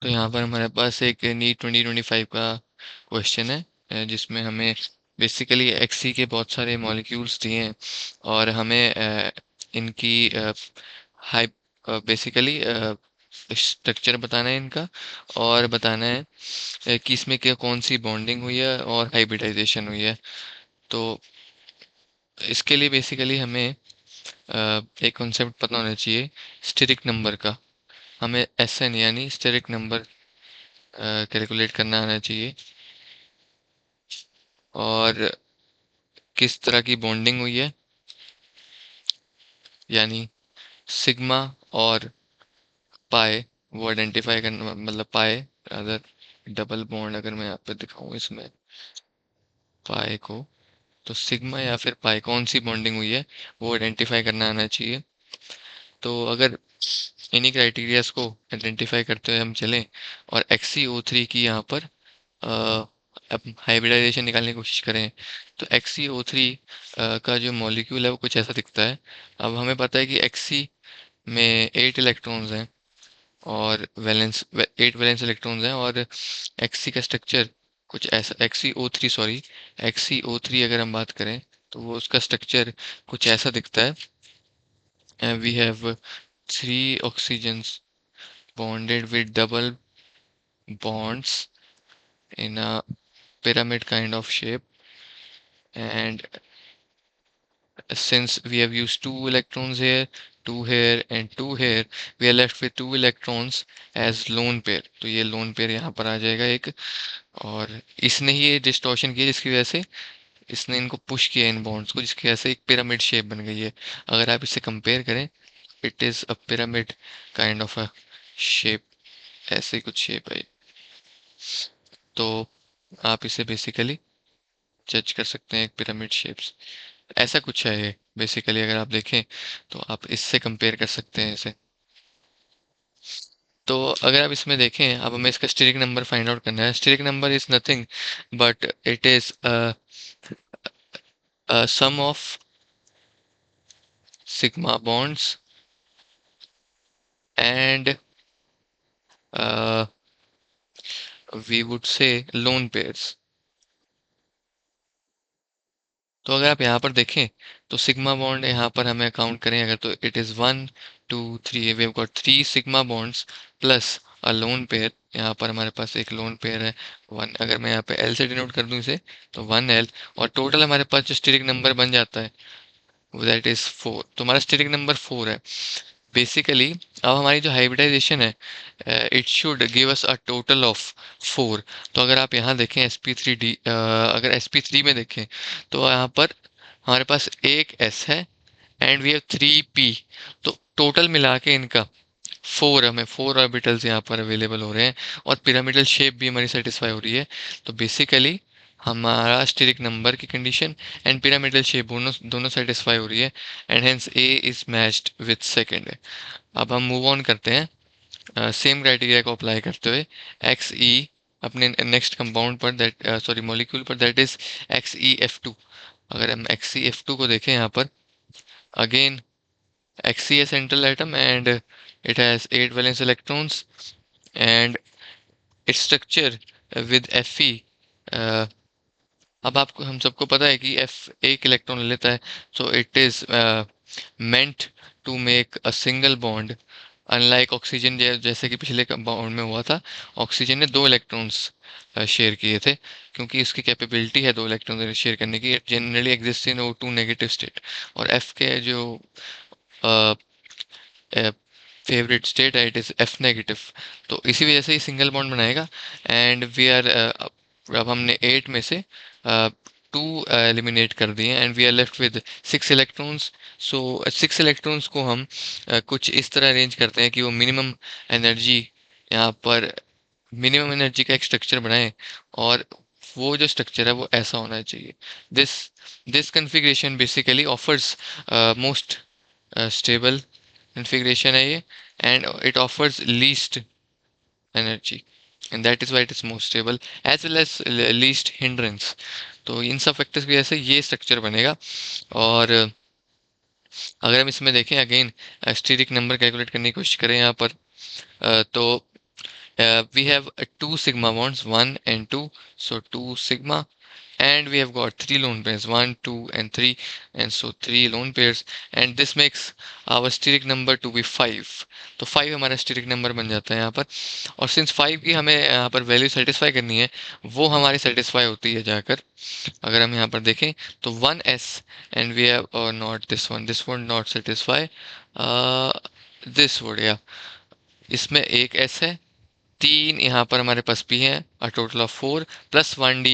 तो यहाँ पर हमारे पास एक नीट 2025 का क्वेश्चन है, जिसमें हमें बेसिकली एक्सी के बहुत सारे मॉलिक्यूल्स दिए हैं और हमें इनकी हाई बेसिकली स्ट्रक्चर बताना है इनका, और बताना है कि इसमें क्या कौन सी बॉन्डिंग हुई है और हाइब्रिडाइजेशन हुई है। तो इसके लिए बेसिकली हमें एक कॉन्सेप्ट पता होना चाहिए स्टेरिक नंबर का। हमें एसएन यानी स्टेरिक नंबर कैलकुलेट करना आना चाहिए, और किस तरह की बॉन्डिंग हुई है, यानी सिग्मा और पाए, वो आइडेंटिफाई करना, मतलब पाए अगर डबल बॉन्ड अगर मैं यहाँ पे दिखाऊं इसमें पाए को, तो सिग्मा या फिर पाए कौन सी बॉन्डिंग हुई है वो आइडेंटिफाई करना आना चाहिए। तो अगर इन्हीं क्राइटेरियाज को आइडेंटिफाई करते हुए हम चलें और XeO3 की यहाँ पर अ, अब हाइब्रिडाइजेशन निकालने की कोशिश करें, तो XeO3 का जो मॉलिक्यूल है वो कुछ ऐसा दिखता है। अब हमें पता है कि Xe में 8 इलेक्ट्रॉन्स हैं और वैलेंस 8 वैलेंस इलेक्ट्रॉन्स हैं, और Xe का स्ट्रक्चर कुछ ऐसा, Xe O3 अगर हम बात करें तो वो उसका स्ट्रक्चर कुछ ऐसा दिखता है। We have 3 oxygens bonded with double bonds in a pyramid kind of shape, and since we have used 2 electrons here, 2 here and 2 here, we are left with 2 electrons as lone pair। तो ये lone pair यहाँ पर आ जाएगा एक, और इसने ही ये distortion किया जिसकी वजह से इसने इनको पुश किया इन बॉन्ड्स को, जिसकी वजह से एक पिरामिड शेप बन गई है। अगर आप इसे कंपेयर करें, it is a pyramid kind of a shape, ऐसे कुछ शेप है। तो आप इसे बेसिकली जज कर सकते हैं एक पिरामिड शेप्स, ऐसा कुछ है ये बेसिकली। अगर आप देखें तो आप इससे कंपेयर कर सकते हैं इसे। तो अगर आप इसमें देखें, अब हमें इसका स्टेरिक नंबर फाइंड आउट करना है। Steric number is nothing but it is sum of sigma bonds and we would say lone pairs. तो अगर आप यहाँ पर देखें तो सिग्मा बॉन्ड यहाँ पर हमें काउंट करें अगर, तो it is 1 2 3, we have got 3 sigma bonds plus a lone pair. यहाँ पर हमारे पास एक लोन पेयर है 1। अगर मैं यहाँ पे L से डिनोट कर दूं इसे, तो 1L, और टोटल हमारे पास जो स्टेरिक नंबर बन जाता है दैट इज 4। तो हमारा स्टेरिक नंबर 4 है बेसिकली। अब हमारी जो हाइब्रिडाइजेशन है, it should give us a total of 4। तो अगर आप यहाँ देखें sp3d, अगर sp3 में देखें तो यहाँ पर हमारे पास एक s है एंड वी हैव 3p। तो टोटल मिला के इनका 4, हमें 4 ऑर्बिटल्स यहाँ पर अवेलेबल हो रहे हैं, और पिरामिडल शेप भी हमारी सेटिस्फाई हो रही है। तो बेसिकली हमारा स्टेरिक नंबर की कंडीशन एंड पिरामिडल शेप दोनों दोनों सेटिस्फाई हो रही है, and hence A is matched with second. अब हम मूव ऑन करते हैं सेम क्राइटेरिया को अप्लाई करते हुए एक्स ई अपने नेक्स्ट कंपाउंड पर, दैट सॉरी मॉलिक्यूल पर, दैट इज XeF2। अगर हम XeF2 को देखें यहाँ पर, again Xe is central atom and it has 8 valence electrons, and its structure with Fe, uh, अब आपको हम सबको पता है कि F एक इलेक्ट्रॉन लेता है, so it is meant to make a single bond, unlike oxygen जैसे कि पिछले कंपाउंड में हुआ था। ऑक्सीजन ने 2 इलेक्ट्रॉन्स शेयर किए थे, क्योंकि इसकी कैपेबिलिटी है 2 इलेक्ट्रॉन शेयर करने की। It generally exist in O2 negative state, और F के जो फेवरेट स्टेट है इट इज F नेगेटिव। तो इसी वजह से ही सिंगल बॉन्ड बनाएगा, एंड वी आर, अब हमने 8 में से 2 एलिमिनेट कर दिए and we are left with 6 electrons. So 6 electrons को हम कुछ इस तरह अरेंज करते हैं कि वो मिनिमम एनर्जी, यहाँ पर मिनिमम एनर्जी का एक स्ट्रक्चर बनाए, और वो जो स्ट्रक्चर है वो ऐसा होना चाहिए। This this configuration basically offers most stable configuration है ये, and it offers least energy, and that is why it is most stable as well as least hindrance. तो इन सब फैक्टर्स की वजह से ये स्ट्रक्चर बनेगा। और अगर हम इसमें देखें अगेन स्टेरिक नंबर कैलकुलेट करने की कोशिश करें यहाँ पर, तो we have two sigma bonds, 1 and 2, so 2 sigma, and we have got three lone pairs, 1, 2 and 3, and so three lone pairs, and this makes our steric number to be 5. तो 5 हमारा steric number बन जाता है यहाँ पर, और since 5 की हमें यहाँ पर वैल्यू सेटिस्फाई करनी है, वो हमारी सेटिस्फाई होती है जाकर, अगर हम यहाँ पर देखें तो 1s, and we have not this would not satisfy, this would, या इसमें एक s है, तीन यहाँ पर हमारे पास p हैं, a total of 4 plus 1d,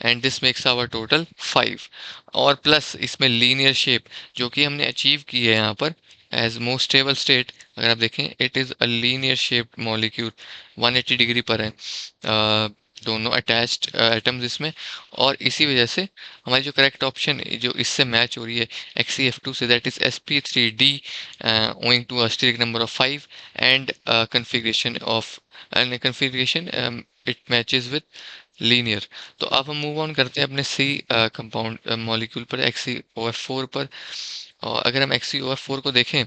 and this makes our total 5, और प्लस इसमें लीनियर शेप जो कि हमने अचीव की है यहाँ पर एज मोस्ट स्टेबल स्टेट, अगर आप देखें it is a linear shaped molecule, 180 degree पर है, दोनों अटैच्ड एटम्स इसमें, और इसी वजह से हमारी जो करेक्ट ऑप्शन जो इससे मैच हो रही है XeF2 से, that is sp3d, owing to a steric number of 5 and configuration of configuration, it matches with linear. तो अब हम मूव ऑन करते हैं अपने सी कंपाउंड मॉलिक्यूल पर, XeOF4 पर, और अगर हम XeOF4 को देखें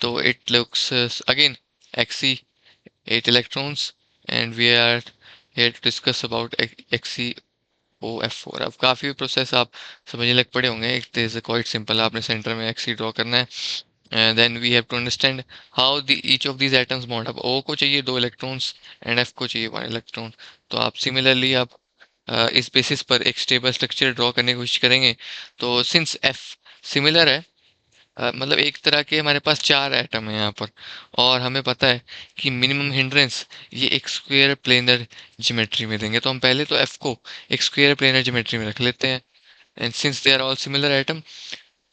तो it looks again Xe 8 electrons, and we are here to discuss about XeOF4। अब काफ़ी प्रोसेस आप समझने लग पड़े होंगे, इट इज़ क्वाइट सिंपल, आपने सेंटर में Xe ड्रॉ करना है, and then we have to understand how each of these atoms bond। अब O को चाहिए 2 इलेक्ट्रॉन्स एंड F को चाहिए 1 इलेक्ट्रॉन, तो आप सिमिलरली आप इस बेसिस पर एक स्टेबल स्ट्रक्चर ड्रॉ करने की कोशिश करेंगे। तो सिंस F सिमिलर है, मतलब एक तरह के हमारे पास चार एटम है यहाँ पर, और हमें पता है कि मिनिमम हिंड्रेंस ये एक स्क्वायर प्लेनर ज्योमेट्री में देंगे, तो हम पहले तो F को एक स्क्वायर प्लेनर ज्योमेट्री में रख लेते हैं, and since they are all similar atom,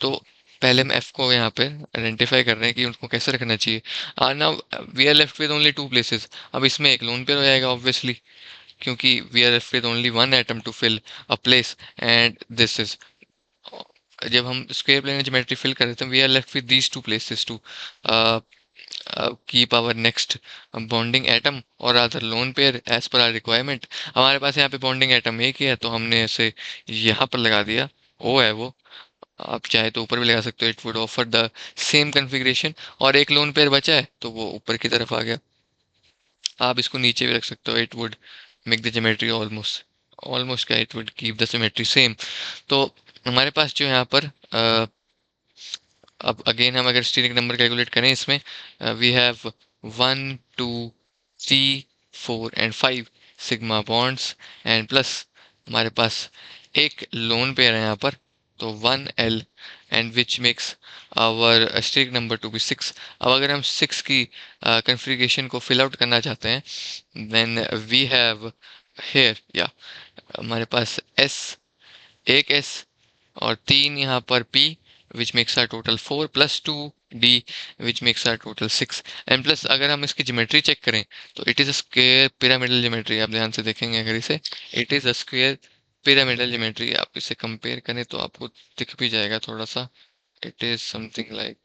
तो पहले हम एफ को यहाँ पे आइडेंटिफाई कर रहे हैं कि उनको कैसे रखना चाहिए। Now we are left with only two places, अब इसमें एक लोन पेयर हो जाएगा ऑब्वियसली, क्योंकि we are left with only one atom to fill a place, and this is, जब हम स्क्वायर प्लेनर ज्योमेट्री फिल कर रहे थे, we are left with these two places to keep our next bonding atom और other lone pair as per our requirement. हमारे पास यहाँ पे बॉन्डिंग एटम एक ही है, तो हमने इसे यहाँ पर लगा दिया, ओ है वो, आप चाहे तो ऊपर भी लगा सकते हो, it would offer the same configuration, और एक लोन पेयर बचा है तो वो ऊपर की तरफ आ गया, आप इसको नीचे भी रख सकते हो, it would make the geometry almost almost क्या, it would keep the geometry same. तो हमारे पास जो यहाँ पर अब अगेन हम अगर स्टीरिक नंबर कैलकुलेट करें इसमें, we have 1 2 3 4 and 5 sigma bonds, and plus हमारे पास एक लोन पेयर है यहाँ पर, तो 1l, and which makes our steric number to be 6। अब अगर हम 6 की कॉन्फ़िगरेशन को फिल आउट करना चाहते हैं, देन वी हैव हेयर, या हमारे पास s, एक s और तीन यहाँ पर p, which makes our total 4 plus 2d, which makes our total 6, and plus अगर हम इसकी ज्योमेट्री चेक करें तो it is a square pyramidal geometry, आप ध्यान से देखेंगे अगर इसे, it is a square pyramidal geometry, आप इसे कंपेयर करें तो आपको दिख भी जाएगा थोड़ा सा, इट इज समथिंग लाइक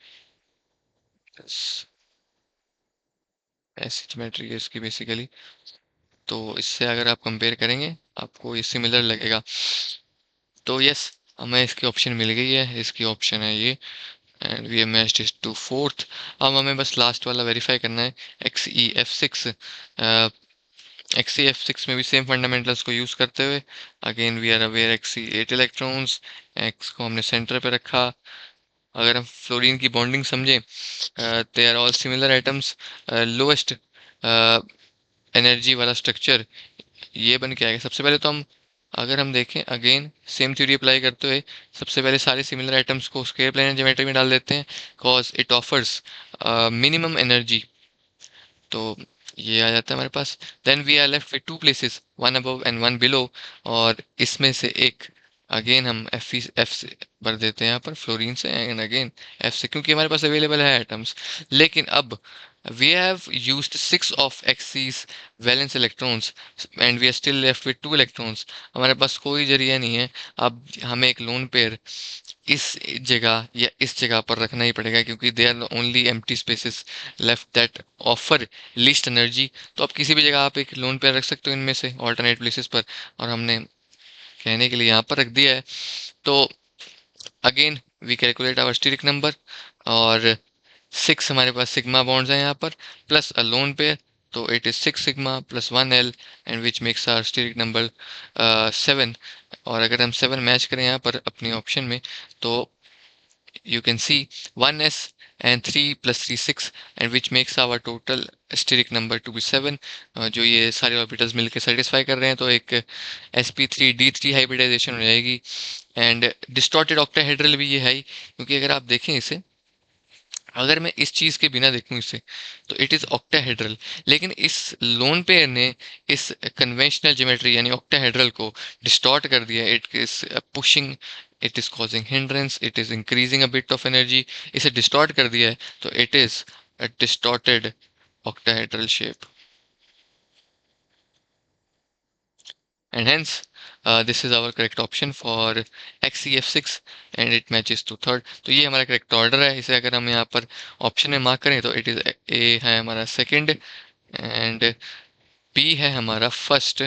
ऐसी ज्योमेट्री है इसकी बेसिकली, तो इससे अगर आप कंपेयर करेंगे आपको ये सिमिलर लगेगा। तो यस, हमें इसकी ऑप्शन मिल गई है, इसकी ऑप्शन है ये, and we matched it to fourth. अब हमें बस लास्ट वाला वेरीफाई करना है, XeF6। XeF6 में भी सेम फंडामेंटल्स को यूज करते हुए, again we are aware Xe 8 electrons, X को हमने सेंटर पे रखा। अगर हम फ्लोरीन की बॉन्डिंग समझें, they are all similar atoms, lowest energy वाला स्ट्रक्चर ये बन के आएगा। सबसे पहले तो हम अगर हम देखें अगेन सेम थ्योरी अप्लाई करते हुए, सबसे पहले सारे सिमिलर आइटम्स को स्क्वायर प्लेनर ज्योमेट्री में डाल देते हैं, cause it offers minimum energy, तो ये आ जाता है हमारे पास। Then we are left with two places, one above and one below, और इसमें से एक अगेन हम एफ से भर देते हैं यहाँ पर फ्लोरीन से, एंड अगेन एफ से, क्योंकि हमारे पास अवेलेबल है एटम्स। लेकिन अब we have used 6 of Xe's valence electrons and we are still left with 2 electrons। हमारे पास कोई जरिया नहीं है, अब हमें एक लोन पेयर इस जगह या इस जगह पर रखना ही पड़ेगा, क्योंकि they are only empty spaces left that offer least energy. तो अब किसी भी जगह आप एक लोन पेयर रख सकते हो इनमें से ऑल्टरनेट प्लेसेस पर, और हमने कहने के लिए यहाँ पर रख दिया है। तो again we calculate our steric number, और 6 हमारे पास सिग्मा बॉन्ड्स हैं यहाँ पर, प्लस अ लोन पेयर, तो it is 6 sigma plus 1 L and which makes our steric number 7। और अगर हम 7 मैच करें यहाँ पर अपनी ऑप्शन में, तो you can see 1s and 3 plus 3 6 and which makes our total steric number to be 7। जो ये सारे ऑर्बिटल्स मिलके सेटिस्फाई कर रहे हैं, तो एक sp3d3 हाइब्रिडाइजेशन हो जाएगी। एंड डिस्टॉर्टेड ऑक्टाहेड्रल भी ये है ही, क्योंकि अगर आप देखें इसे, अगर मैं इस चीज के बिना देखूं इसे, तो इट इज ऑक्टाहेड्रल। लेकिन इस लोन पेयर ने इस कन्वेंशनल ज्योमेट्री यानी ऑक्टाहेड्रल को डिस्टॉर्ट कर दिया। It is pushing, it is causing hindrance, it is increasing a bit of energy, इसे डिस्टॉर्ट कर दिया है, तो it is a distorted octahedral shape, and hence this is our correct option for XCF6 and it matches to third। तो ये हमारा correct order है। इसे अगर हम यहाँ पर ऑप्शन में मार्क करें, तो इट इज ए है हमारा सेकंड, एंड बी है हमारा फर्स्ट,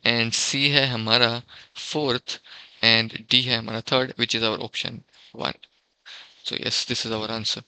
एंड सी है हमारा फोर्थ, एंड डी है हमारा third, which is our option 1। So yes, this is our answer.